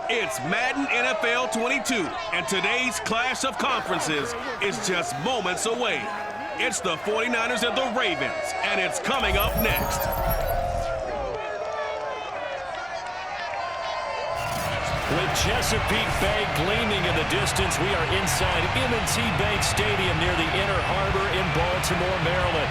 It's Madden NFL 22, and today's clash of conferences is just moments away. It's the 49ers and the Ravens, and it's coming up next. With Chesapeake Bay gleaming in the distance, we are inside M&T Bank Stadium near the Inner Harbor in Baltimore, Maryland.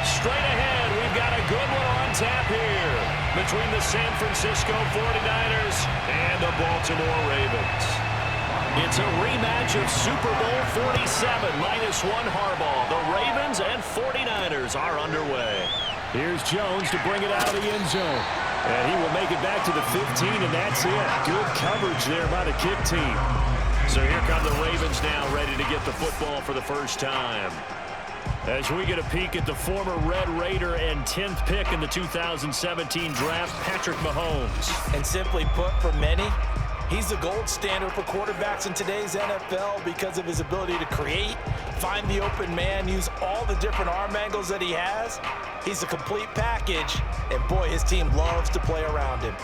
Straight ahead, we've got a good one on tap here between the San Francisco 49ers and the Baltimore Ravens. It's a rematch of Super Bowl 47 -1 Harbaugh. The Ravens and 49ers are underway. Here's Jones to bring it out of the end zone. And he will make it back to the 15, and that's it. Good coverage there by the kick team. So here come the Ravens now, ready to get the football for the first time. As we get a peek at the former Red Raider and 10th pick in the 2017 draft, Patrick Mahomes. And simply put, for many, he's the gold standard for quarterbacks in today's NFL because of his ability to create, find the open man, use all the different arm angles that he has. He's a complete package, and boy, his team loves to play around him.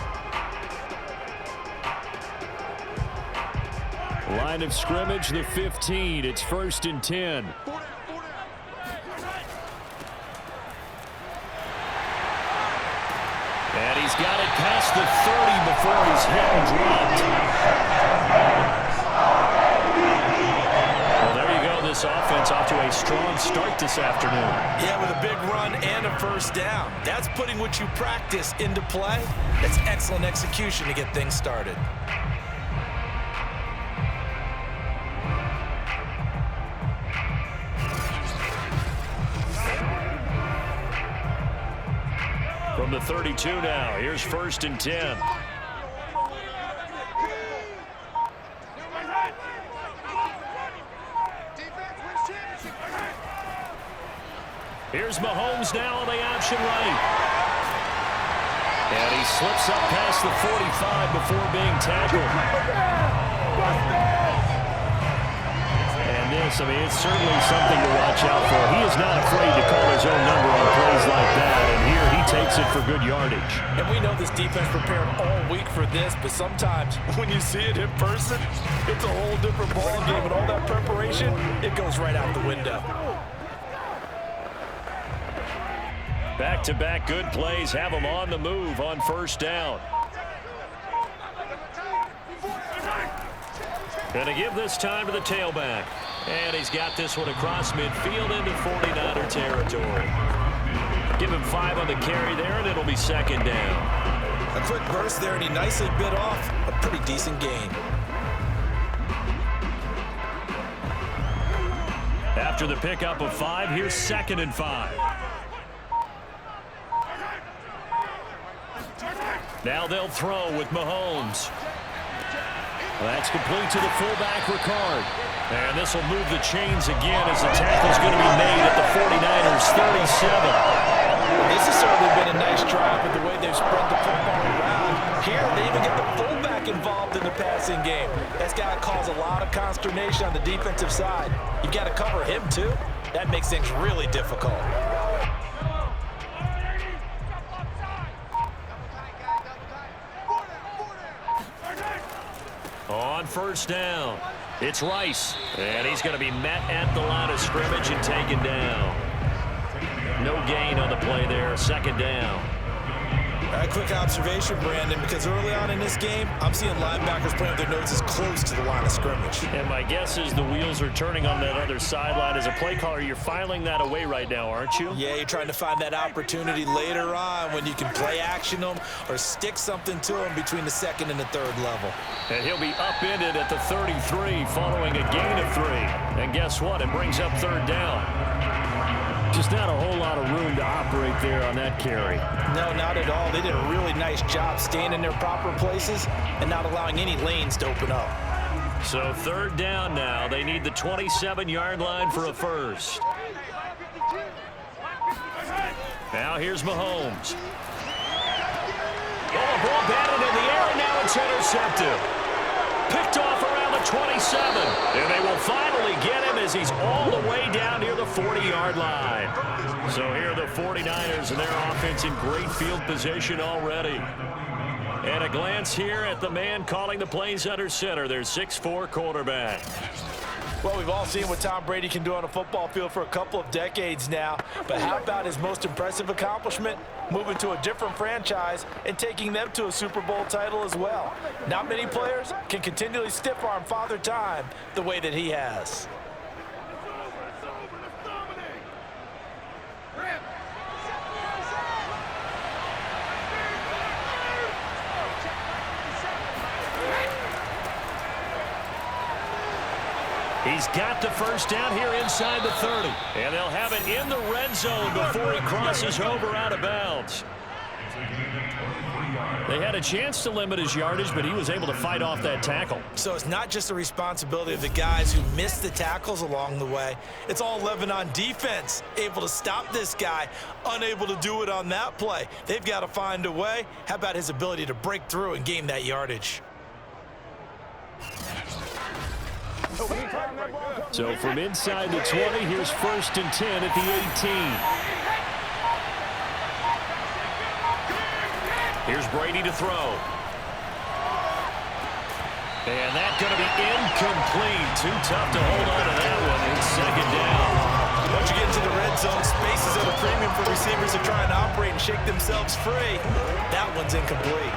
Line of scrimmage, the 15. It's 1st and 10. And he's got it past the 30 before he's hit and dropped. Well, there you go. This offense off to a strong start this afternoon. Yeah, with a big run and a first down. That's putting what you practice into play. That's excellent execution to get things started. From the 32 now, here's 1st and 10. Here's Mahomes now on the option right. And he slips up past the 45 before being tackled. And this, it's certainly something to watch out for. He is not afraid to call his own number on plays like that. And here he takes it for good yardage. And we know this defense prepared all week for this, but sometimes when you see it in person, it's a whole different ball game. And all that preparation, it goes right out the window. Back-to-back good plays have him on the move on 1st down. Going to give this time to the tailback. And he's got this one across midfield into 49er territory. Give him 5 on the carry there, and it'll be 2nd down. A quick burst there, and he nicely bit off a pretty decent gain. After the pickup of 5, here's 2nd and 5. Now they'll throw with Mahomes. That's complete to the fullback, Ricard. And this will move the chains again as the tackle's going to be made at the 49ers 37. This has certainly been a nice drive with the way they've spread the football around. Here, they even get the fullback involved in the passing game. That's got to cause a lot of consternation on the defensive side. You've got to cover him, too. That makes things really difficult. On 1st down, it's Rice. And he's going to be met at the line of scrimmage and taken down. No gain on the play there, 2nd down. A quick observation, Brandon, because early on in this game, I'm seeing linebackers playing with their noses close to the line of scrimmage. And my guess is the wheels are turning on that other sideline. As a play caller, you're filing that away right now, aren't you? Yeah, you're trying to find that opportunity later on when you can play action them or stick something to them between the 2nd and the 3rd level. And he'll be upended at the 33 following a gain of 3. And guess what? It brings up 3rd down. Just not a whole lot of room to operate there on that carry. No, not at all. They did a really nice job staying in their proper places and not allowing any lanes to open up. So 3rd down now. They need the 27-yard line for a first. Now here's Mahomes. Oh, ball batted in the air, and now it's intercepted. Picked off around the 27. And they will finally get him as he's all the way down near the 40-yard line. So here are the 49ers and their offense in great field position already. And a glance here at the man calling the plays under center, their 6'4" quarterback. Well, we've all seen what Tom Brady can do on a football field for a couple of decades now. But how about his most impressive accomplishment? Moving to a different franchise and taking them to a Super Bowl title as well. Not many players can continually stiff-arm Father Time the way that he has. He's got the first down here inside the 30. And they'll have it in the red zone before he crosses over out of bounds. They had a chance to limit his yardage, but he was able to fight off that tackle. So it's not just the responsibility of the guys who missed the tackles along the way. It's all Lebanon defense, able to stop this guy, unable to do it on that play. They've got to find a way. How about his ability to break through and gain that yardage? So from inside the 20, here's 1st and 10 at the 18. Here's Brady to throw. And that's going to be incomplete. Too tough to hold on to that one. It's 2nd down. Once you get into the red zone, space is at a premium for receivers to try and operate and shake themselves free. That one's incomplete.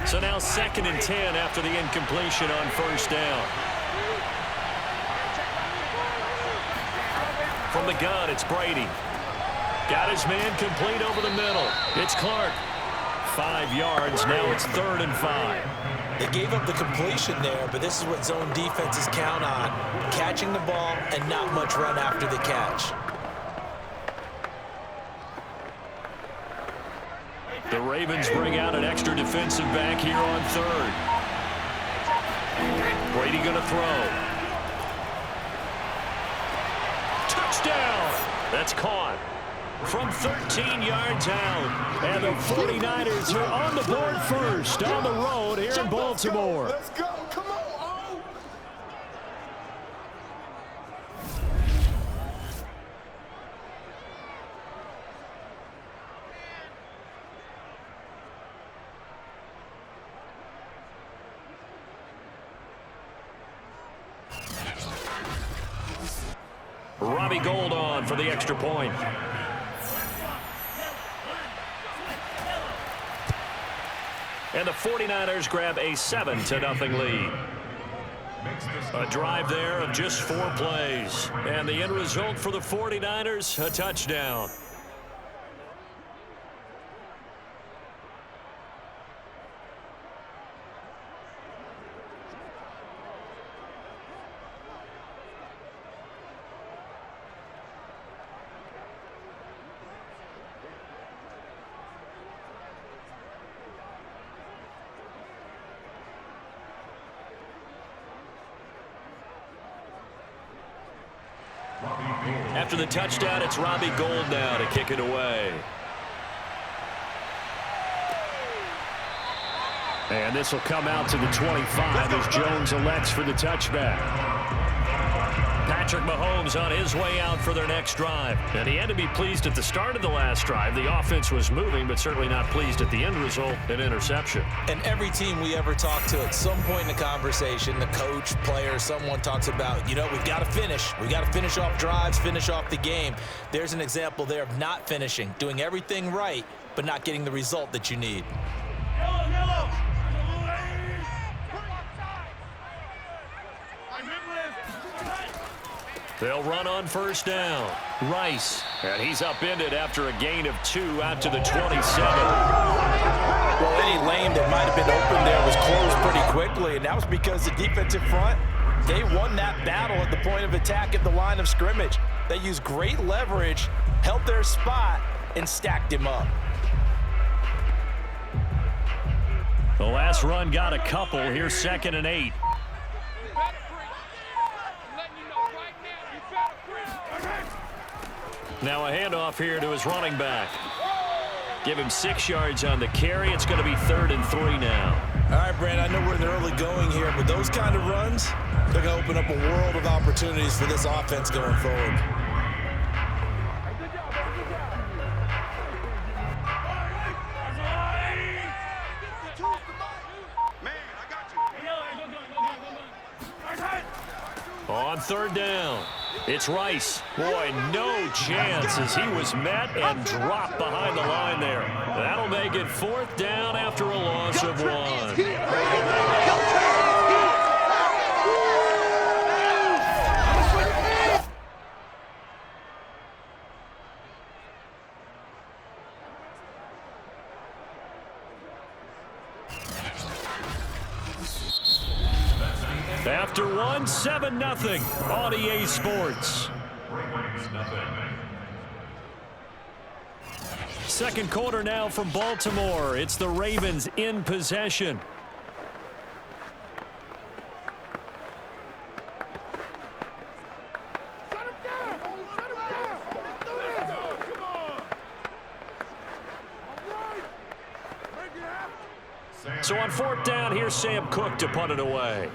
So now 2nd and 10 after the incompletion on 1st down. From the gun, it's Brady. Got his man complete over the middle. It's Clark. 5 yards. Now it's 3rd and 5. They gave up the completion there, but this is what zone defenses count on. Catching the ball and not much run after the catch. The Ravens bring out an extra defensive back here on 3rd. Brady going to throw. Touchdown! That's caught from 13 yards out. And the 49ers are on the board first on the road here in Baltimore. Let's go. Come on. Robbie Gould on for the extra point. And the 49ers grab a 7-0 lead. A drive there of just 4 plays. And the end result for the 49ers, a touchdown. After the touchdown, it's Robbie Gould now to kick it away. And this will come out to the 25 as Jones elects for the touchback. Patrick Mahomes on his way out for their next drive. And he had to be pleased at the start of the last drive. The offense was moving, but certainly not pleased at the end result, an interception. And every team we ever talk to at some point in the conversation, the coach, player, someone talks about, you know, we've got to finish. We've got to finish off drives, finish off the game. There's an example there of not finishing, doing everything right, but not getting the result that you need. They'll run on 1st down. Rice. And he's upended after a gain of 2 out to the 27. Well, any lane that might have been open there was closed pretty quickly, and that was because the defensive front, they won that battle at the point of attack at the line of scrimmage. They used great leverage, held their spot, and stacked him up. The last run got a couple. Here's 2nd and 8. Now a handoff here to his running back. Give him 6 yards on the carry. It's going to be 3rd and 3 now. All right, Brandon, I know we're in the early going here, but those kind of runs, they're going to open up a world of opportunities for this offense going forward. On third down, it's Rice. Boy, no chance as he was met and dropped behind the line there. That'll make it fourth down after a loss of one. After one, 7-0 on EA Sports. Second quarter now from Baltimore. It's the Ravens in possession. So on fourth down, here's Sam Cook to punt it away.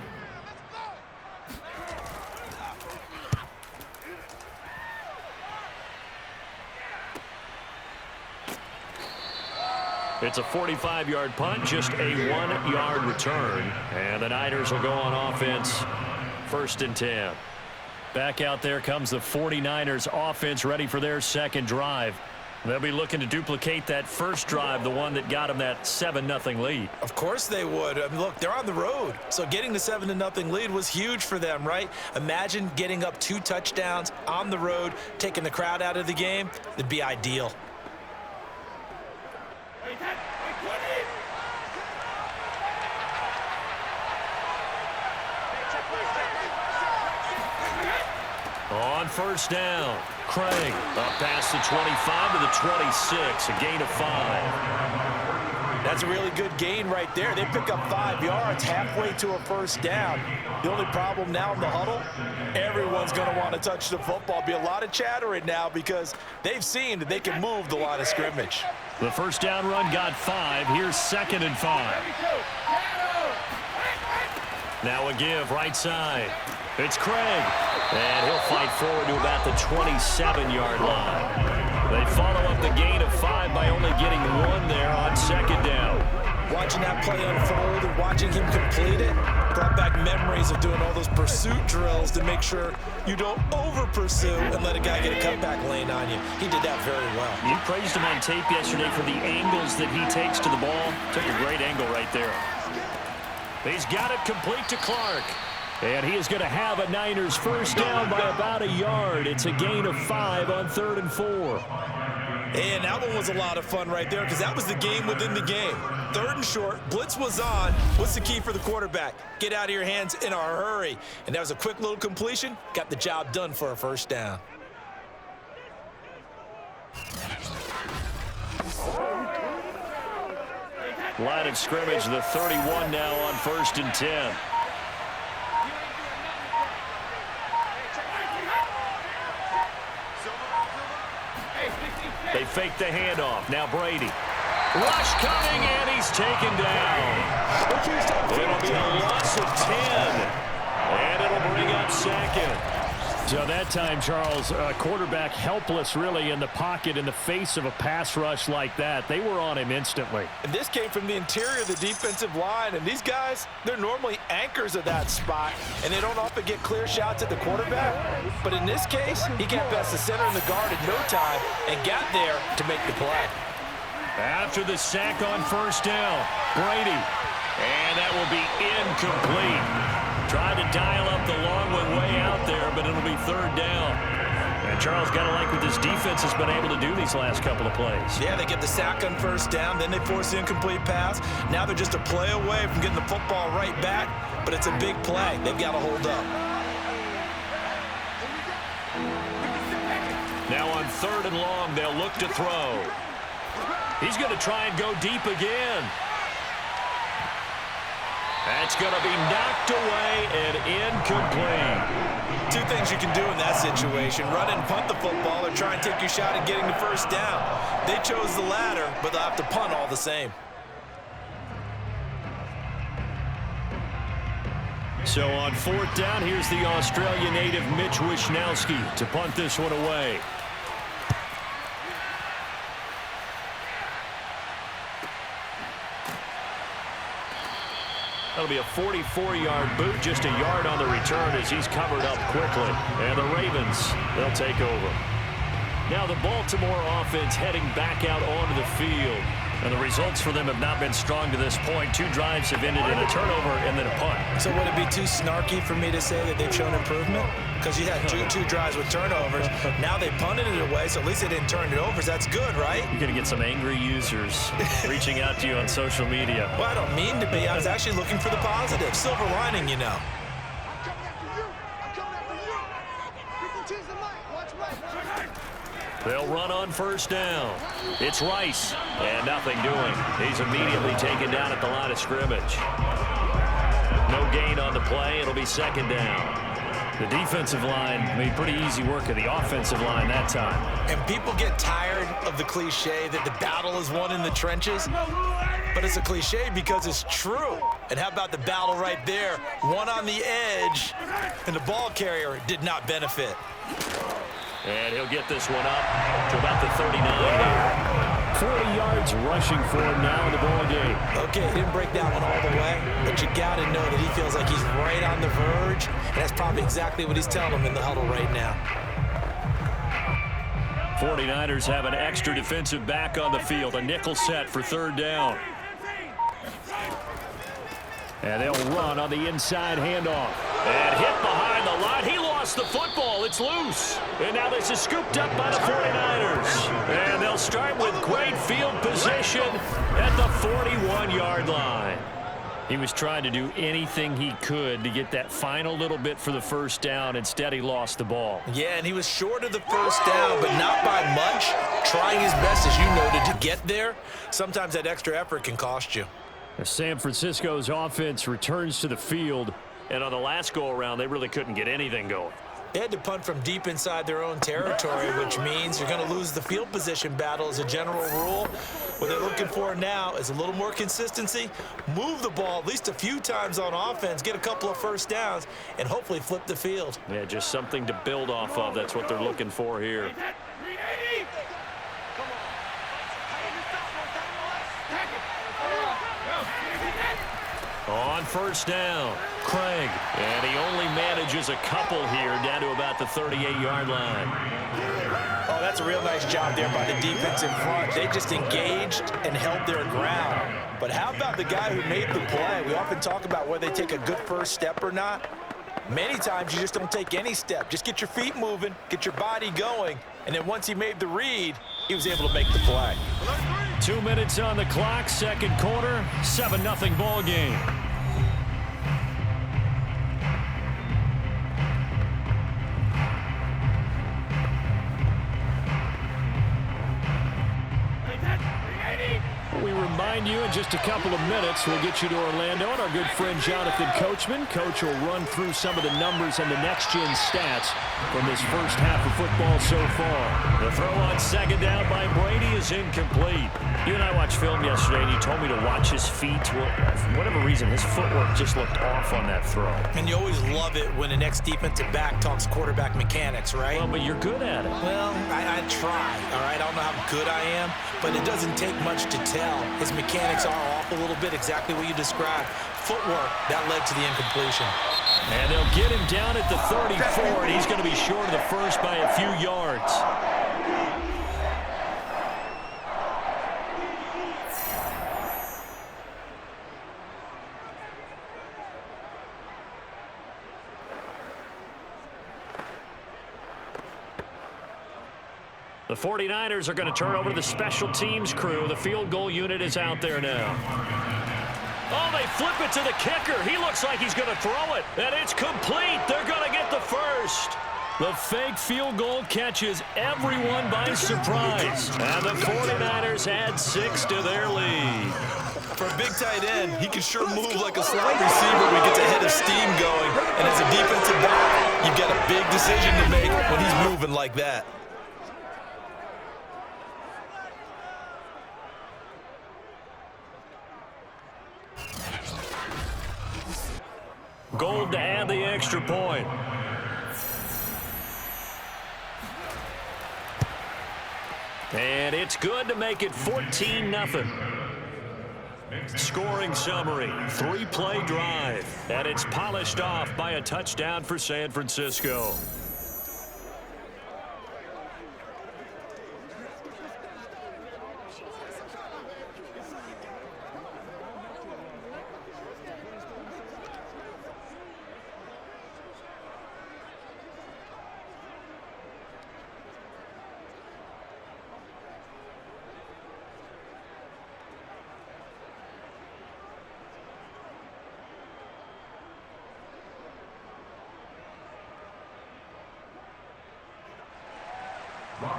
It's a 45-yard punt, just a 1-yard return. And the Niners will go on offense, 1st and 10. Back out there comes the 49ers offense ready for their second drive. They'll be looking to duplicate that first drive, the one that got them that 7-0 lead. Of course they would. I mean, look, they're on the road. So getting the 7-0 lead was huge for them, right? Imagine getting up 2 touchdowns on the road, taking the crowd out of the game. It'd be ideal. On first down, Craig up past the 25 to the 26, a gain of 5. That's a really good gain right there. They pick up 5 yards halfway to a first down. The only problem now in the huddle, everyone's going to want to touch the football. Be a lot of chattering now because they've seen that they can move the line of scrimmage. The first down run got 5. Here's 2nd and 5. Now a give right side. It's Craig. And he'll fight forward to about the 27-yard line. They follow up the gain of 5 by only getting 1 there on 2nd down. Watching that play unfold and watching him complete it brought back memories of doing all those pursuit drills to make sure you don't over-pursue and let a guy get a cutback lane on you. He did that very well. You praised him on tape yesterday for the angles that he takes to the ball. Took a great angle right there. He's got it complete to Clark. And he is going to have a Niners first down by about 1 yard. It's a gain of 5 on 3rd and 4. And that one was a lot of fun right there because that was the game within the game. 3rd and short, blitz was on. What's the key for the quarterback? Get out of your hands in a hurry. And that was a quick little completion. Got the job done for a first down. Line of scrimmage, the 31 now on 1st and 10. They fake the handoff. Now Brady. Rush coming, and he's taken down. It'll be a loss of 10. And it'll bring up 2nd. So that time, Charles, quarterback helpless really in the pocket in the face of a pass rush like that. They were on him instantly. And this came from the interior of the defensive line. And these guys, they're normally anchors of that spot. And they don't often get clear shots at the quarterback. But in this case, he got past the center and the guard in no time and got there to make the play. After the sack on first down, Brady. And that will be incomplete. Tried to dial up the long one way out there, but it'll be 3rd down. And Charles, got to like what this defense has been able to do these last couple of plays. Yeah, they get the sack on first down, then they force the incomplete pass. Now they're just a play away from getting the football right back, but it's a big play. They've got to hold up. Now on 3rd and long, they'll look to throw. He's going to try and go deep again. That's going to be knocked away and incomplete. 2 things you can do in that situation: run and punt the football, or try and take your shot at getting the first down. They chose the latter, but they'll have to punt all the same. So on fourth down, here's the Australia native Mitch Wishnowsky to punt this one away. That'll be a 44-yard boot, just a yard on the return as he's covered up quickly. And the Ravens, they'll take over. Now the Baltimore offense heading back out onto the field. And the results for them have not been strong to this point. 2 drives have ended in a turnover and then a punt. So would it be too snarky for me to say that they've shown improvement? Because you had two drives with turnovers. Now they punted it away, so at least they didn't turn it over. So that's good, right? You're going to get some angry users reaching out to you on social media. Well, I don't mean to be. I was actually looking for the positive. Silver lining, you know. They'll run on first down. It's Rice, and nothing doing. He's immediately taken down at the line of scrimmage. No gain on the play. It'll be second down. The defensive line made pretty easy work of the offensive line that time. And people get tired of the cliche that the battle is won in the trenches. But it's a cliche because it's true. And how about the battle right there? One on the edge, and the ball carrier did not benefit. And he'll get this one up to about the 39 here. 40 yards rushing for him now in the ball game. Okay, he didn't break that one all the way, but you got to know that he feels like he's right on the verge, and that's probably exactly what he's telling him in the huddle right now. 49ers have an extra defensive back on the field, a nickel set for third down. And they'll run on the inside handoff. And hit behind the line. He lost the football. It's loose. And now this is scooped up by the 49ers. And they'll start with great field position at the 41-yard line. He was trying to do anything he could to get that final little bit for the first down. Instead, he lost the ball. Yeah, and he was short of the first down, but not by much. Trying his best, as you noted, to get there. Sometimes that extra effort can cost you. San Francisco's offense returns to the field, and on the last go-around, they really couldn't get anything going. They had to punt from deep inside their own territory, which means you're going to lose the field position battle as a general rule. What they're looking for now is a little more consistency, move the ball at least a few times on offense, get a couple of first downs, and hopefully flip the field. Yeah, just something to build off of. That's what they're looking for here. On first down, Craig. And he only manages a couple here down to about the 38-yard line. Oh, that's a real nice job there by the defense in front. They just engaged and held their ground. But how about the guy who made the play? We often talk about whether they take a good first step or not. Many times you just don't take any step. Just get your feet moving, get your body going, and then once he made the read, he was able to make the play. 2 minutes on the clock, second quarter, 7-0 ball game. We remind you in just a couple of minutes, we'll get you to Orlando and our good friend Jonathan Coachman. Coach will run through some of the numbers and the next-gen stats from this first half of football so far. The throw on second down by Brady is incomplete. You and I watched film yesterday, and you told me to watch his feet. Well, for whatever reason, his footwork just looked off on that throw. And you always love it when the next defensive back talks quarterback mechanics, right? Well, but you're good at it. Well, I try, all right? I don't know how good I am, but it doesn't take much to tell. His mechanics are off a little bit, exactly what you described. Footwork, that led to the incompletion. And they'll get him down at the 34, and he's going to be short of the first by a few yards. The 49ers are going to turn over to the special teams crew. The field goal unit is out there now. Oh, they flip it to the kicker. He looks like he's going to throw it. And it's complete. They're going to get the first. The fake field goal catches everyone by surprise. And the 49ers add 6 to their lead. For a big tight end, he can sure move like a slot receiver when he gets a head of steam going. And as a defensive back, you've got a big decision to make when he's moving like that. Gold to add the extra point. And it's good to make it 14-0. Scoring summary, 3-play drive. And it's polished off by a touchdown for San Francisco.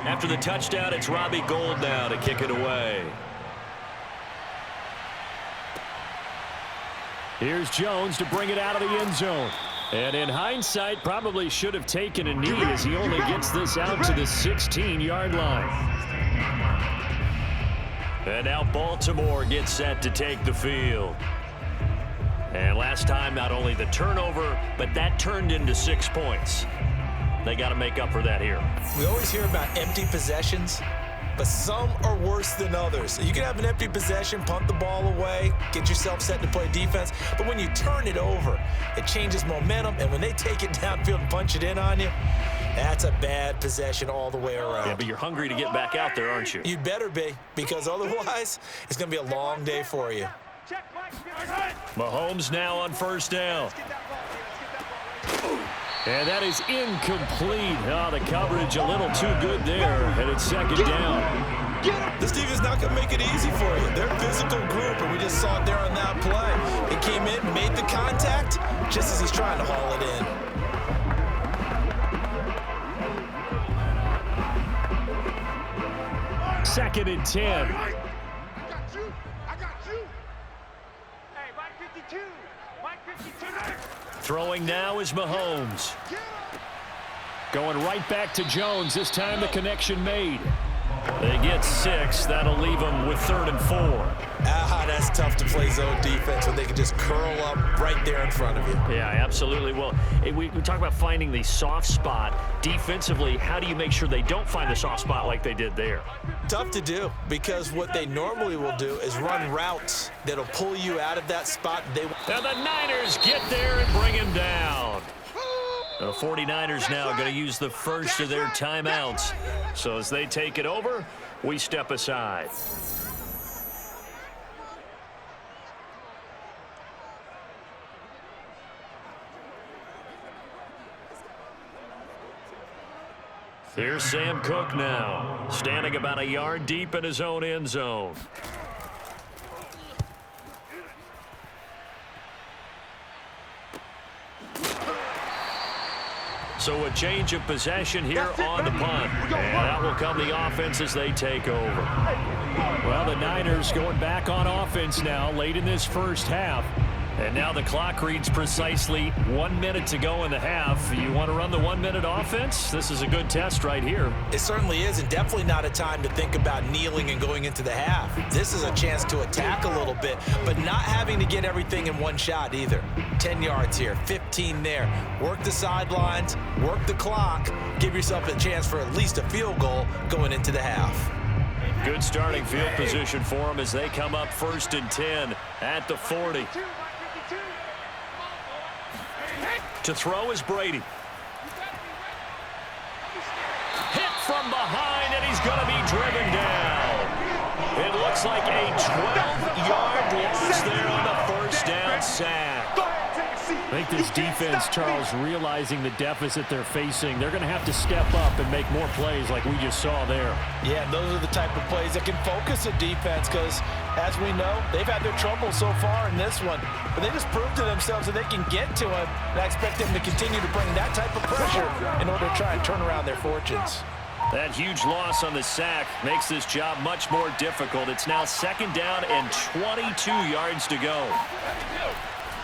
After the touchdown, it's Robbie Gould now to kick it away. Here's Jones to bring it out of the end zone. And in hindsight, probably should have taken a knee as he only gets this out to the 16-yard line. And now Baltimore gets set to take the field. And last time, not only the turnover, but that turned into 6 points. They got to make up for that here. We always hear about empty possessions, but some are worse than others. You can have an empty possession, punt the ball away, get yourself set to play defense, but when you turn it over, it changes momentum, and when they take it downfield and punch it in on you, that's a bad possession all the way around. Yeah, but you're hungry to get back out there, aren't you? You'd better be, because otherwise, it's going to be a long day for you. Mahomes now on first down. And that is incomplete. Oh, the coverage a little too good there, and it's second down. This defense is not going to make it easy for you. They're a physical group, and we just saw it there on that play. He came in, made the contact, just as he's trying to haul it in. Second and 10. I got you. Hey, Mike 52. Mike 52. Throwing now is Mahomes. Going right back to Jones. This time the connection made. They get 6. That'll leave them with 3rd and 4. That's tough to play zone defense when they can just curl up right there in front of you. Yeah, absolutely. Well, we talk about finding the soft spot. Defensively, how do you make sure they don't find the soft spot like they did there? Tough to do, because what they normally will do is run routes that'll pull you out of that spot. And the Niners get there and bring him down. The 49ers now going to use the first of their timeouts. So as they take it over, we step aside. Here's Sam Cook now, standing about a yard deep in his own end zone. So a change of possession here on the punt. And that will come the offense as they take over. Well, the Niners going back on offense now late in this first half. And now the clock reads precisely 1 minute to go in the half. You want to run the 1 minute offense? This is a good test right here. It certainly is, and definitely not a time to think about kneeling and going into the half. This is a chance to attack a little bit, but not having to get everything in one shot either. 10 yards here, 15 there. Work the sidelines, work the clock, give yourself a chance for at least a field goal going into the half. Good starting field position for them as they come up 1st and 10 at the 40. To throw is Brady. Hit from behind, and he's going to be driven down. It looks like a 12-yard loss there on the first down sack. I think this defense, Charles, realizing the deficit they're facing, they're going to have to step up and make more plays like we just saw there. Yeah, those are the type of plays that can focus a defense because, as we know, they've had their trouble so far in this one. But they just proved to themselves that they can get to it, and I expect them to continue to bring that type of pressure in order to try and turn around their fortunes. That huge loss on the sack makes this job much more difficult. It's now 2nd down and 22 yards to go.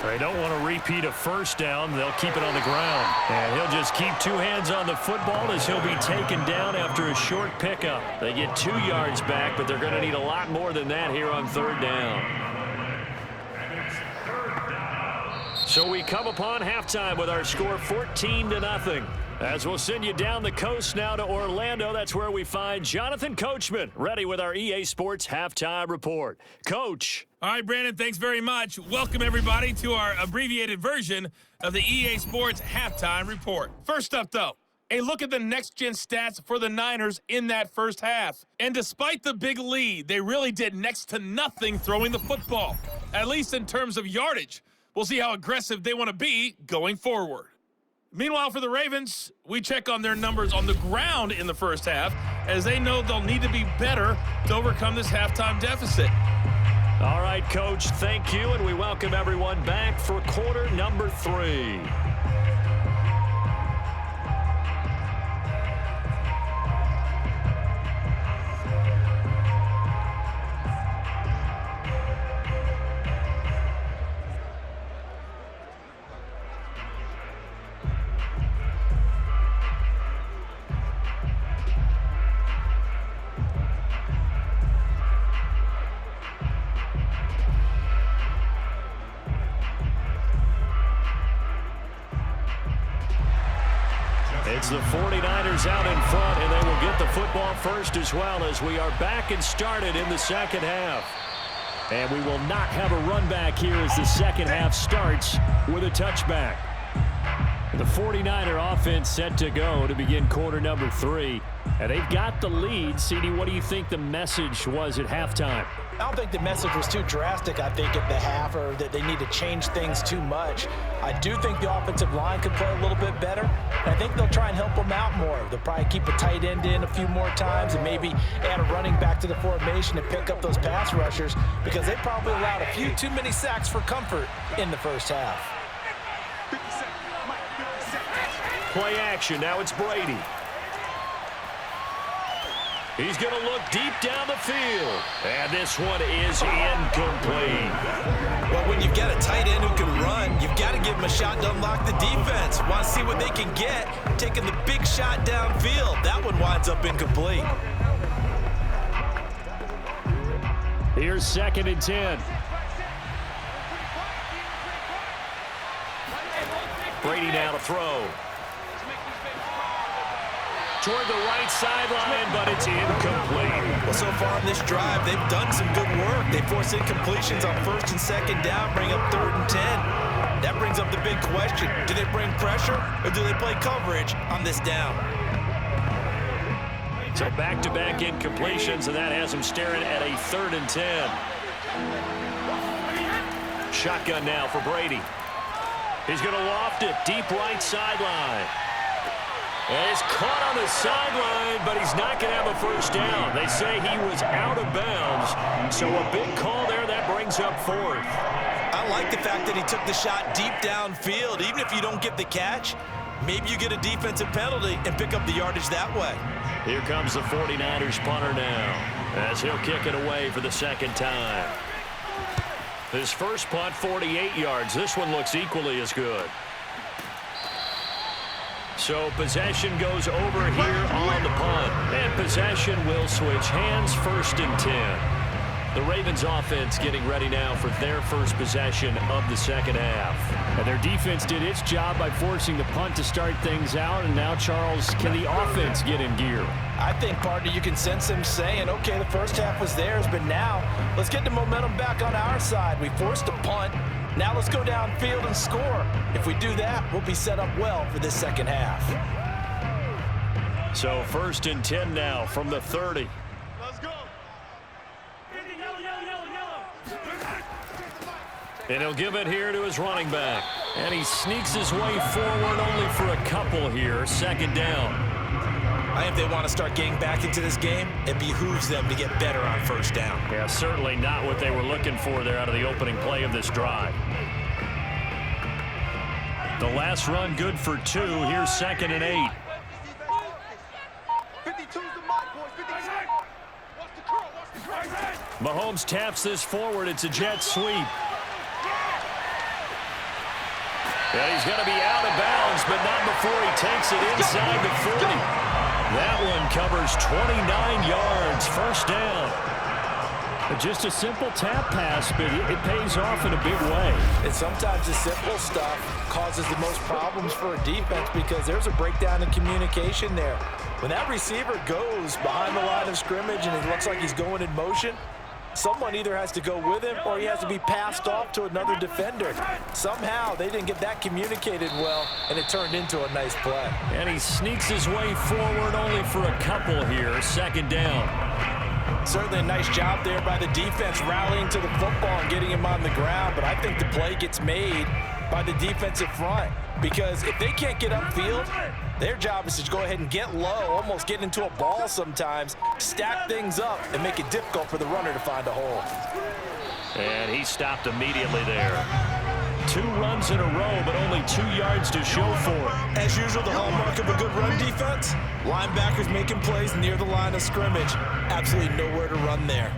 They don't want to repeat a first down. They'll keep it on the ground. And he'll just keep 2 hands on the football as he'll be taken down after a short pickup. They get 2 yards back, but they're going to need a lot more than that here on 3rd down. So we come upon halftime with our score 14-0. As we'll send you down the coast now to Orlando, that's where we find Jonathan Coachman ready with our EA Sports Halftime Report. Coach. All right, Brandon, thanks very much. Welcome, everybody, to our abbreviated version of the EA Sports Halftime Report. First up, though, a look at the next-gen stats for the Niners in that first half. And despite the big lead, they really did next to nothing throwing the football, at least in terms of yardage. We'll see how aggressive they want to be going forward. Meanwhile, for the Ravens, we check on their numbers on the ground in the first half, as they know they'll need to be better to overcome this halftime deficit. All right, Coach, thank you, and we welcome everyone back for quarter number 3. It's the 49ers out in front, and they will get the football first as well as we are back and started in the second half. And we will not have a run back here as the second half starts with a touchback. The 49er offense set to go to begin quarter number 3. And they've got the lead. CD, what do you think the message was at halftime? I don't think the message was too drastic, I think, at the half, or that they need to change things too much. I do think the offensive line could play a little bit better, and I think they'll try and help them out more. They'll probably keep a tight end in a few more times and maybe add a running back to the formation and pick up those pass rushers, because they probably allowed a few too many sacks for comfort in the first half. Play action. Now it's Brady. He's going to look deep down the field. And this one is incomplete. Well, when you've got a tight end who can run, you've got to give him a shot to unlock the defense. Want to see what they can get, taking the big shot downfield. That one winds up incomplete. Here's 2nd and 10. Brady now to throw. Toward the right sideline, but it's incomplete. Well, so far on this drive, they've done some good work. They force incompletions on 1st and 2nd down, bring up 3rd and 10. That brings up the big question. Do they bring pressure, or do they play coverage on this down? So back-to-back incompletions, and that has them staring at a 3rd and 10. Shotgun now for Brady. He's going to loft it deep right sideline. And he's caught on the sideline, but he's not going to have a first down. They say he was out of bounds, so a big call there. That brings up 4th. I like the fact that he took the shot deep downfield. Even if you don't get the catch, maybe you get a defensive penalty and pick up the yardage that way. Here comes the 49ers punter now, as he'll kick it away for the 2nd time. His first punt, 48 yards. This one looks equally as good. So possession goes over here on the punt. And possession will switch hands, 1st and 10. The Ravens offense getting ready now for their first possession of the second half. And their defense did its job by forcing the punt to start things out. And now, Charles, can the offense get in gear? I think, partner, you can sense them saying, okay, the first half was theirs, but now let's get the momentum back on our side. We forced a punt. Now let's go downfield and score. If we do that, we'll be set up well for this second half. So 1st and 10 now from the 30. Let's go. And he'll give it here to his running back. And he sneaks his way forward only for a couple here. 2nd down. I think if they want to start getting back into this game, it behooves them to get better on 1st down. Yeah, certainly not what they were looking for there out of the opening play of this drive. The last run good for 2. Here's 2nd and 8. 52's the mark, boys. 52. Watch the curl. Watch the curl. Mahomes taps this forward. It's a jet sweep. And he's going to be out of bounds, but not before he takes it inside the 40. That one covers 29 yards. 1st down. Just a simple tap pass, but it pays off in a big way. And sometimes the simple stuff causes the most problems for a defense because there's a breakdown in communication there. When that receiver goes behind the line of scrimmage and it looks like he's going in motion, someone either has to go with him or he has to be passed off to another defender. Somehow they didn't get that communicated well, and it turned into a nice play. And he sneaks his way forward only for a couple here. Second down. Certainly a nice job there by the defense rallying to the football and getting him on the ground, but I think the play gets made by the defensive front because if they can't get upfield, their job is to go ahead and get low, almost get into a ball sometimes, stack things up, and make it difficult for the runner to find a hole. And he stopped immediately there. 2 runs in a row, but only 2 yards to show for it. As usual, the hallmark of a good run defense, linebackers making plays near the line of scrimmage. Absolutely nowhere to run there.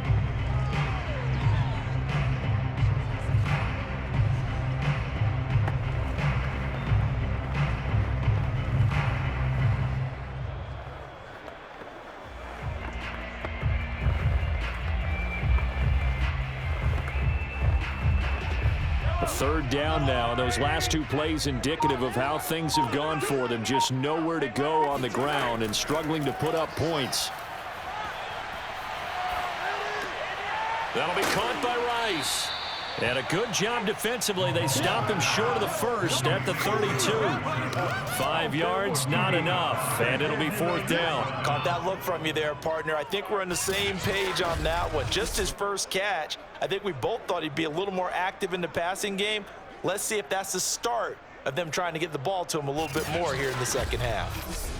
Third down now. Those last 2 plays indicative of how things have gone for them. Just nowhere to go on the ground and struggling to put up points. That'll be caught by Rice. And a good job defensively. They stopped him short of the first at the 32. 5 yards, not enough. And it'll be 4th down. Caught that look from you there, partner. I think we're on the same page on that one. Just his first catch. I think we both thought he'd be a little more active in the passing game. Let's see if that's the start of them trying to get the ball to him a little bit more here in the second half.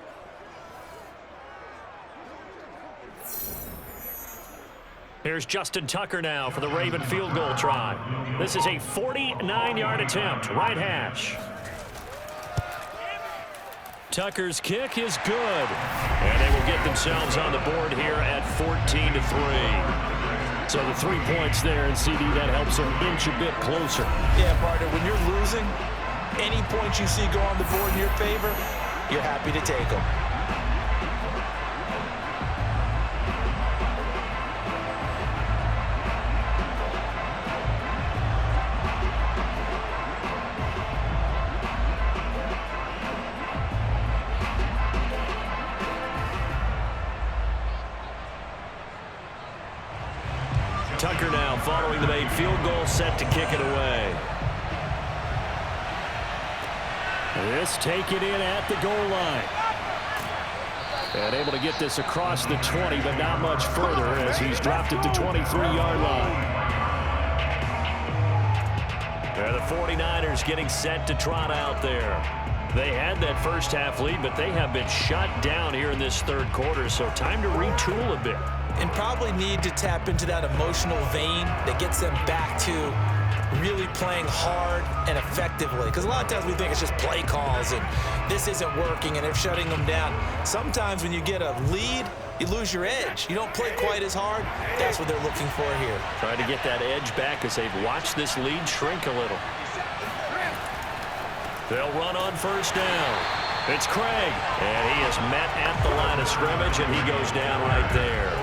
Here's Justin Tucker now for the Raven field goal try. This is a 49-yard attempt, right hash. Tucker's kick is good. And they will get themselves on the board here at 14-3. So the 3 points there, and CD, that helps them inch a bit closer. Yeah, partner, when you're losing, any points you see go on the board in your favor, you're happy to take them. Tucker now following the made field goal, set to kick it away. This taken in at the goal line. And able to get this across the 20, but not much further as he's dropped it to 23-yard line. And the 49ers getting set to trot out there. They had that first half lead, but they have been shut down here in this third quarter, so time to retool a bit. And probably need to tap into that emotional vein that gets them back to really playing hard and effectively. Because a lot of times we think it's just play calls and this isn't working and they're shutting them down. Sometimes when you get a lead, you lose your edge. You don't play quite as hard. That's what they're looking for here. Trying to get that edge back as they've watched this lead shrink a little. They'll run on first down. It's Craig, and he is met at the line of scrimmage, and he goes down right there.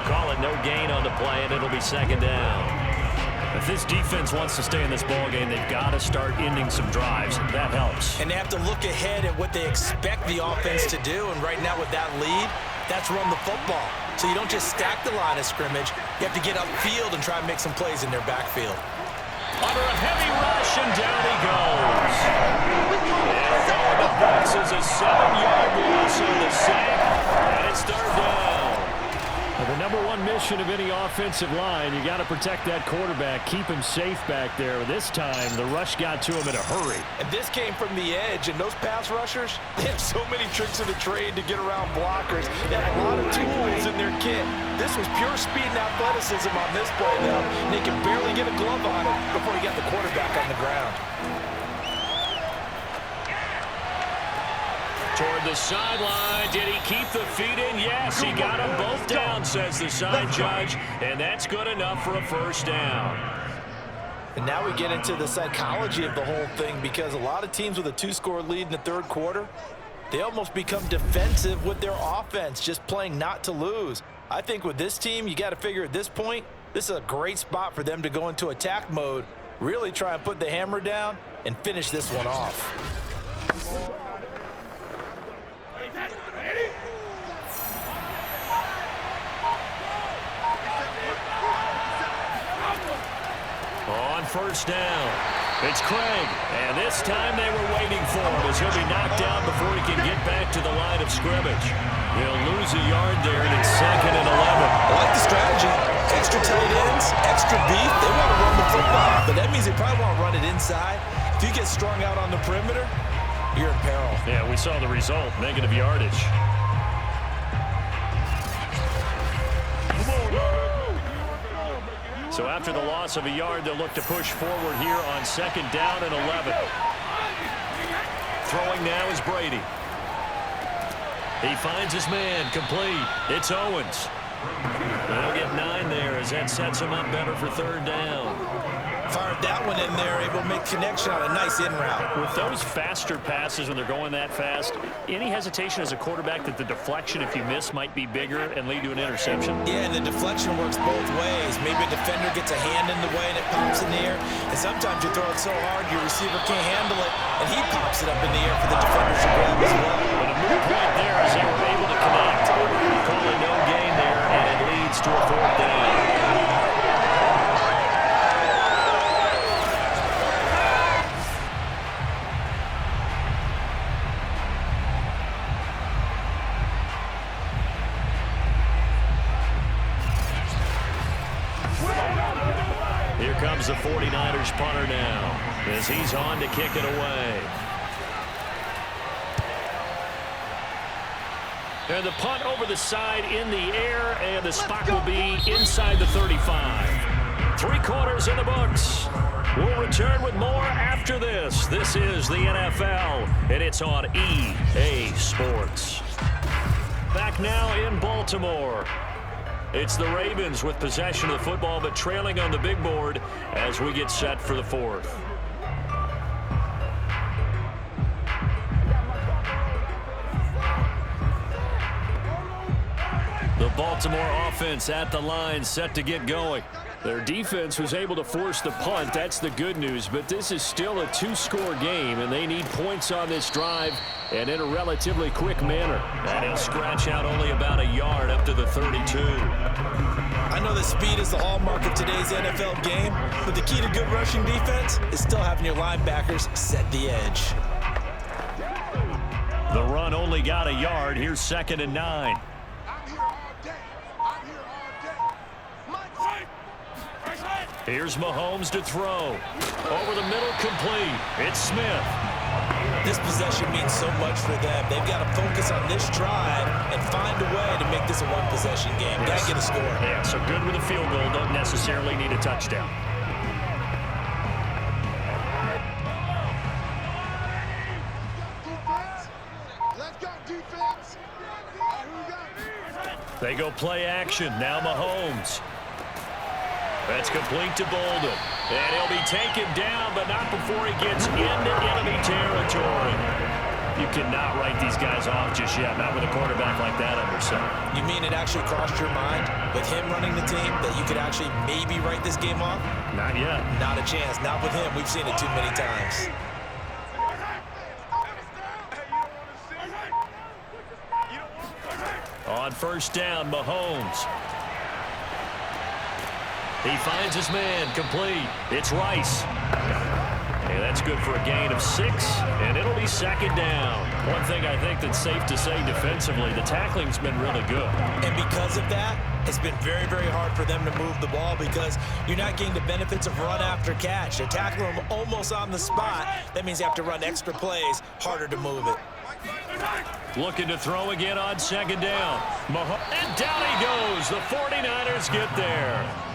Call it no gain on the play, and it'll be second down. If this defense wants to stay in this ballgame, they've got to start ending some drives. That helps. And they have to look ahead at what they expect the offense to do, and right now with that lead, that's run the football. So you don't just stack the line of scrimmage. You have to get upfield and try and make some plays in their backfield. Under a heavy rush, and down he goes. And going to box is a 7-yard loss on the sack, and it's third down. Well, the number one mission of any offensive line, you got to protect that quarterback, keep him safe back there. This time, the rush got to him in a hurry. And this came from the edge, and those pass rushers, they have so many tricks of the trade to get around blockers. They have a lot of tools in their kit. This was pure speed and athleticism on this play, though. And they can barely get a glove on it before he got the quarterback on the ground. Toward the sideline. Did he keep the feet in? Yes, he got them both down, says the side judge. And that's good enough for a first down. And now we get into the psychology of the whole thing, because a lot of teams with a 2-score lead in the third quarter, they almost become defensive with their offense, just playing not to lose. I think with this team, you got to figure at this point, this is a great spot for them to go into attack mode, really try and put the hammer down and finish this one off. On first down, it's Craig, and this time they were waiting for him as he'll be knocked down before he can get back to the line of scrimmage. He'll lose a yard there, and it's 2nd and 11. I like the strategy. Extra tight ends, extra beef. They want to run the football, but that means they probably want to run it inside. If you get strung out on the perimeter, you're in peril. Yeah, we saw the result, negative yardage. So after the loss of a yard, they'll look to push forward here on 2nd down and 11. Throwing now is Brady. He finds his man, complete. It's Owens. They'll get 9 there as that sets him up better for 3rd down. Fired that one in there, able to make connection on a nice in route. With those faster passes when they're going that fast, any hesitation as a quarterback that the deflection, if you miss, might be bigger and lead to an interception? Yeah, and the deflection works both ways. Maybe a defender gets a hand in the way and it pops in the air. And sometimes you throw it so hard your receiver can't handle it, and he pops it up in the air for the defender to grab as well. But a moot point there as they were able to connect. Call it no gain there, and it leads to a 4th down. Here comes the 49ers punter now as he's on to kick it away. And the punt over the side in the air, and the spot will be inside the 35. 3 quarters in the books. We'll return with more after this. This is the NFL, and it's on EA Sports. Back now in Baltimore. It's the Ravens with possession of the football, but trailing on the big board as we get set for the 4th. The Baltimore offense at the line, set to get going. Their defense was able to force the punt. That's the good news, but this is still a 2-score game, and they need points on this drive and in a relatively quick manner. And he'll scratch out only about a yard up to the 32. I know that speed is the hallmark of today's NFL game, but the key to good rushing defense is still having your linebackers set the edge. The run only got a yard. Here's 2nd and 9. Here's Mahomes to throw. Over the middle, complete. It's Smith. This possession means so much for them. They've got to focus on this drive and find a way to make this a one-possession game. Got to get a score. Yeah, so good with a field goal. Don't necessarily need a touchdown. Let's go, defense. They go play action. Now Mahomes. That's complete to Bolden. And he'll be taken down, but not before he gets into enemy territory. You cannot write these guys off just yet, not with a quarterback like that under center. You mean it actually crossed your mind with him running the team that you could actually maybe write this game off? Not yet. Not a chance. Not with him. We've seen it too many times. On first down, Mahomes. He finds his man, complete. It's Rice. And that's good for a gain of 6, and it'll be 2nd down. One thing I think that's safe to say defensively, the tackling's been really good. And because of that, it's been very, very hard for them to move the ball because you're not getting the benefits of run after catch. They're tackling them almost on the spot. That means you have to run extra plays, harder to move it. Looking to throw again on 2nd down. And down he goes. The 49ers get there.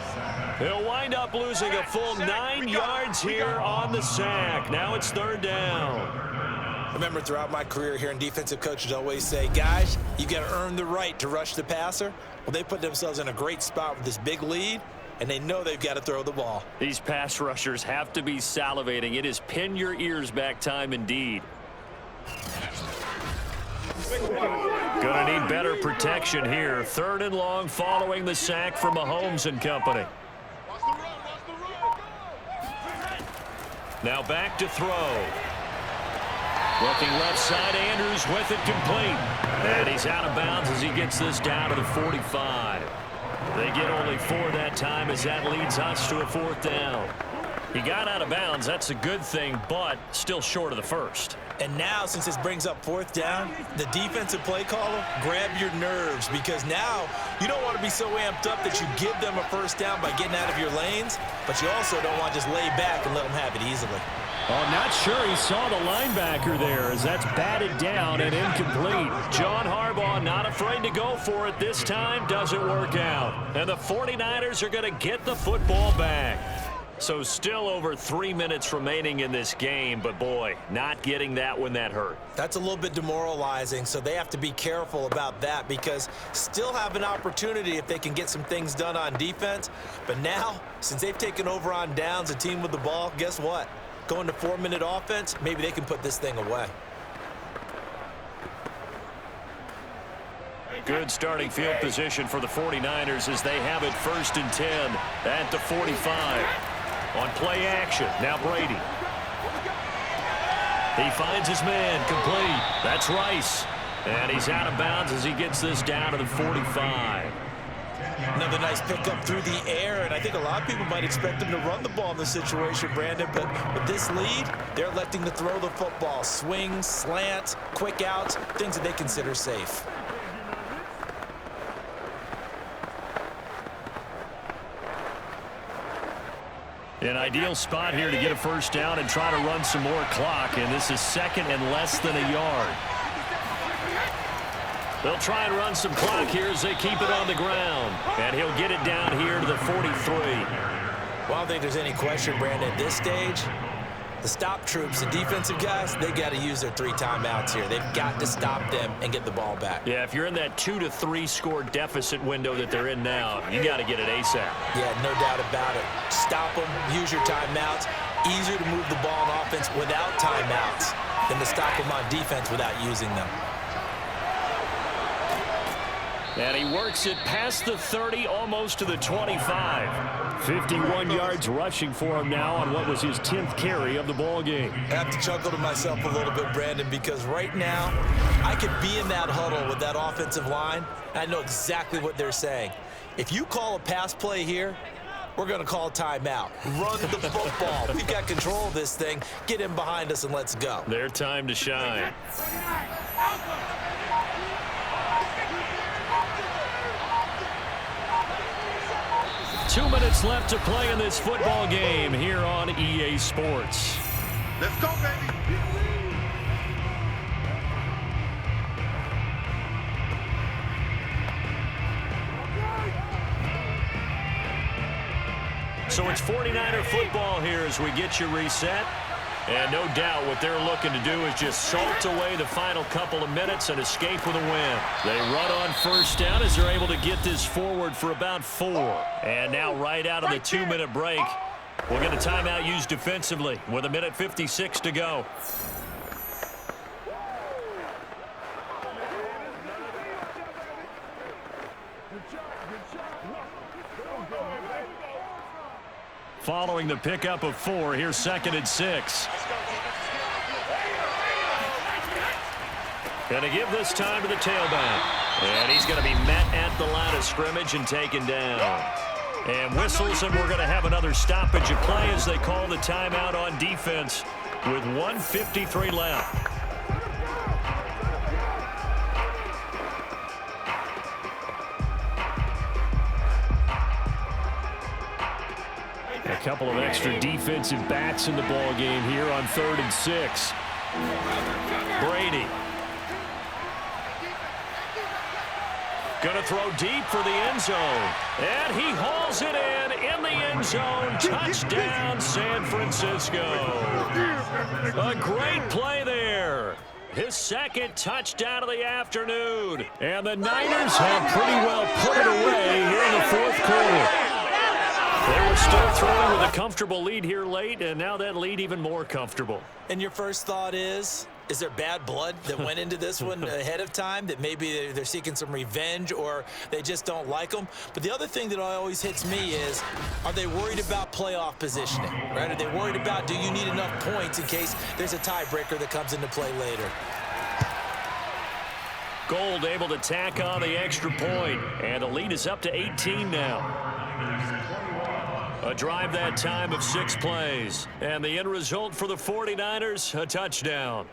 He'll wind up losing a full 9 yards here on the sack. Now it's 3rd down. I remember throughout my career hearing defensive coaches always say, guys, you got to earn the right to rush the passer. Well, they put themselves in a great spot with this big lead, and they know they've got to throw the ball. These pass rushers have to be salivating. It is pin your ears back time indeed. Gonna need better protection here. 3rd and long following the sack from Mahomes and company. Now back to throw. Looking left side, Andrews with it complete. And he's out of bounds as he gets this down to the 45. They get only 4 that time as that leads us to a 4th down. He got out of bounds. That's a good thing, but still short of the first. And now, since this brings up 4th down, the defensive play caller, grab your nerves, because now you don't want to be so amped up that you give them a 1st down by getting out of your lanes, but you also don't want to just lay back and let them have it easily. Oh, not sure he saw the linebacker there as that's batted down and incomplete. John Harbaugh not afraid to go for it this time. Doesn't work out. And the 49ers are going to get the football back. So still over 3 minutes remaining in this game, but boy, not getting that when that hurt. That's a little bit demoralizing, so they have to be careful about that because still have an opportunity if they can get some things done on defense. But now, since they've taken over on downs, a team with the ball, guess what? Going to 4-minute offense, maybe they can put this thing away. Good starting field position for the 49ers as they have it 1st and 10 at the 45. On play action, now Brady. He finds his man, complete. That's Rice. And he's out of bounds as he gets this down to the 45. Another nice pickup through the air, and I think a lot of people might expect him to run the ball in this situation, Brandon, but with this lead, they're electing to throw the football. Swings, slants, quick outs, things that they consider safe. An ideal spot here to get a 1st down and try to run some more clock, and this is 2nd and less than a yard. They'll try and run some clock here as they keep it on the ground, and he'll get it down here to the 43. Well, I don't think there's any question, Brandon, at this stage, the stop troops, the defensive guys, they got to use their 3 timeouts here. They've got to stop them and get the ball back. Yeah, if you're in that 2 to 3 score deficit window that they're in now, you got to get it ASAP. Yeah, no doubt about it. Stop them, use your timeouts. Easier to move the ball on offense without timeouts than to stop them on defense without using them. And he works it past the 30, almost to the 25. 51 yards rushing for him now on what was his 10th carry of the ball game. I have to chuckle to myself a little bit, Brandon, because right now I could be in that huddle with that offensive line, and I know exactly what they're saying. If you call a pass play here, we're going to call timeout. Run the football. We've got control of this thing. Get in behind us and let's go. Their time to shine. Two minutes left to play in this football game here on EA Sports. Let's go, baby. So it's 49er football here as we get you reset. And no doubt what they're looking to do is just salt away the final couple of minutes and escape with a win. They run on 1st down as they're able to get this forward for about 4. And now right out of the 2-minute break, we'll get a timeout used defensively with 1:56 to go. Following the pickup of 4, here's 2nd and 6. Going to give this time to the tailback. And he's going to be met at the line of scrimmage and taken down. And whistles, and we're going to have another stoppage of play as they call the timeout on defense with 1:53 left. A couple of extra defensive backs in the ball game here on 3rd and 6. Brady. Going to throw deep for the end zone. And he hauls it in the end zone. Touchdown, San Francisco. A great play there. His 2nd touchdown of the afternoon. And the Niners have pretty well put it away here in the 4th quarter. They were still throwing with a comfortable lead here late, and now that lead even more comfortable. And your first thought is, Is there bad blood that went into this one ahead of time, that maybe they're seeking some revenge or they just don't like them? But the other thing that always hits me is, are they worried about playoff positioning, right? Are they worried about, do you need enough points in case there's a tiebreaker that comes into play later? Gold able to tack on the extra point, and the lead is up to 18 now. A drive that time of 6 plays, and the end result for the 49ers, a touchdown.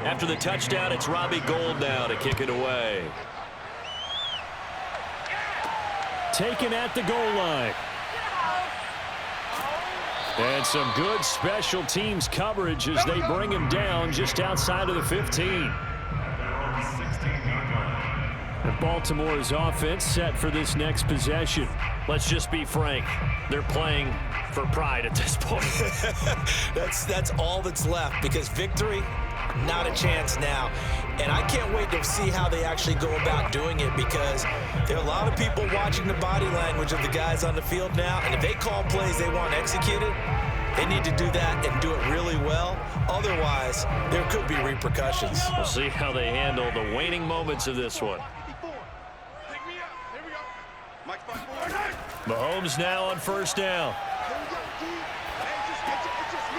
After the touchdown, it's Robbie Gould now to kick it away. Taken at the goal line. And some good special teams coverage as they bring him down just outside of the 15. And Baltimore's offense set for this next possession. Let's just be frank. They're playing for pride at this point. That's all that's left, because victory, not a chance now. And I can't wait to see how they actually go about doing it, because there are a lot of people watching the body language of the guys on the field now, and if they call plays they want executed, they need to do that and do it really well. Otherwise, there could be repercussions. We'll see how they handle the waning moments of this one. Mahomes now on first down.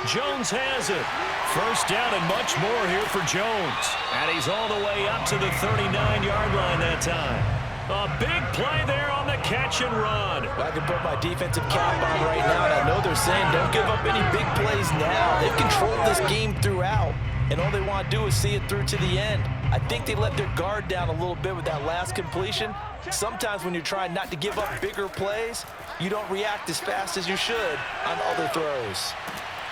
Jones has it. First down and much more here for Jones. And he's all the way up to the 39-yard line that time. A big play there on the catch and run. I can put my defensive cap on right now, and I know they're saying don't give up any big plays now. They've controlled this game throughout, and all they want to do is see it through to the end. I think they let their guard down a little bit with that last completion. Sometimes when you're trying not to give up bigger plays, you don't react as fast as you should on other throws.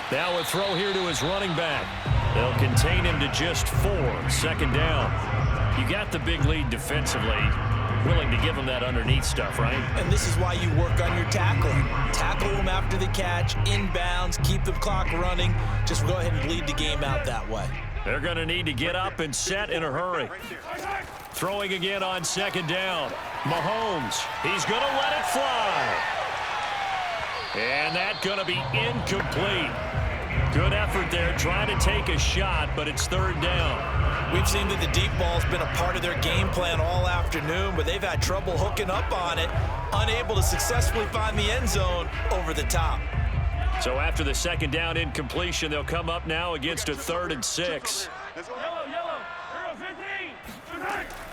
Now a throw here to his running back. They'll contain him to just 4. Second down. You got the big lead defensively. Willing to give him that underneath stuff, right? And this is why you work on your tackling. Tackle them after the catch, inbounds, keep the clock running. Just go ahead and bleed the game out that way. They're going to need to get up and set in a hurry. Throwing again on second down. Mahomes, he's going to let it fly. And that's going to be incomplete. Good effort there trying to take a shot, but it's third down. We've seen that the deep ball's been a part of their game plan all afternoon, but they've had trouble hooking up on it, unable to successfully find the end zone over the top. So after the second down incompletion, they'll come up now against a 3rd and 6.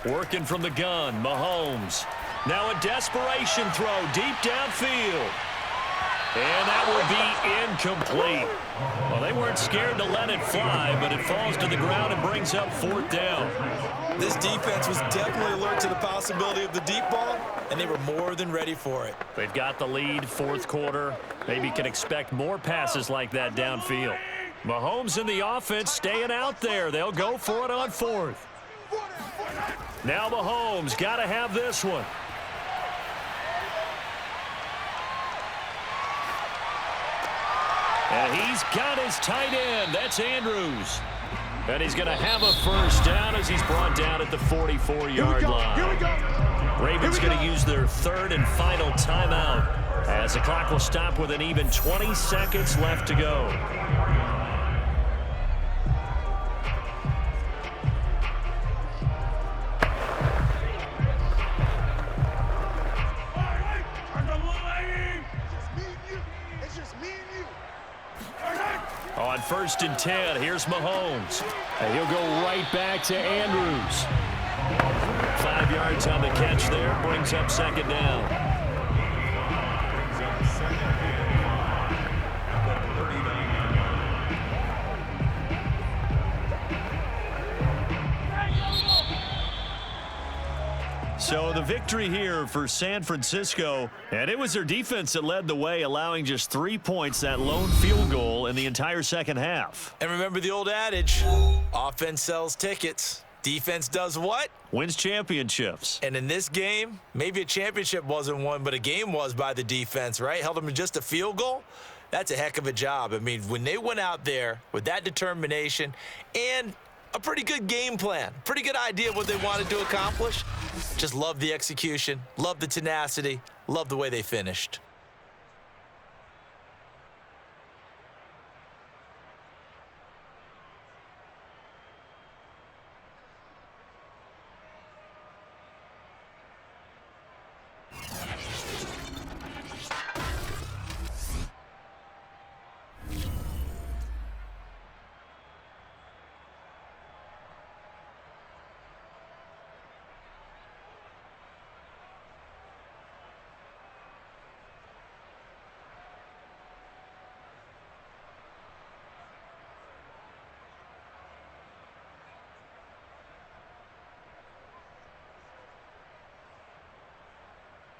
Working from the gun, Mahomes. Now a desperation throw deep downfield. And that will be incomplete. Well, they weren't scared to let it fly, but it falls to the ground and brings up 4th down. This defense was definitely alert to the possibility of the deep ball, and they were more than ready for it. They've got the lead, 4th quarter. Maybe can expect more passes like that downfield. Mahomes and the offense staying out there. They'll go for it on 4th. Now Mahomes got to have this one. And he's got his tight end. That's Andrews. And he's going to have a first down as he's brought down at the 44-yard line. Here we go. Ravens going to use their 3rd and final timeout as the clock will stop with an even 20 seconds left to go. On 1st and 10, here's Mahomes. And he'll go right back to Andrews. 5 yards on the catch there, brings up second down. So the victory here for San Francisco, and it was their defense that led the way, allowing just 3 points, that lone field goal in the entire second half. And remember the old adage, offense sells tickets. Defense does what? Wins championships. And in this game, maybe a championship wasn't won, but a game was by the defense, right? Held them to just a field goal. That's a heck of a job. I mean, when they went out there with that determination and a pretty good game plan, pretty good idea of what they wanted to accomplish, just love the execution, love the tenacity, love the way they finished.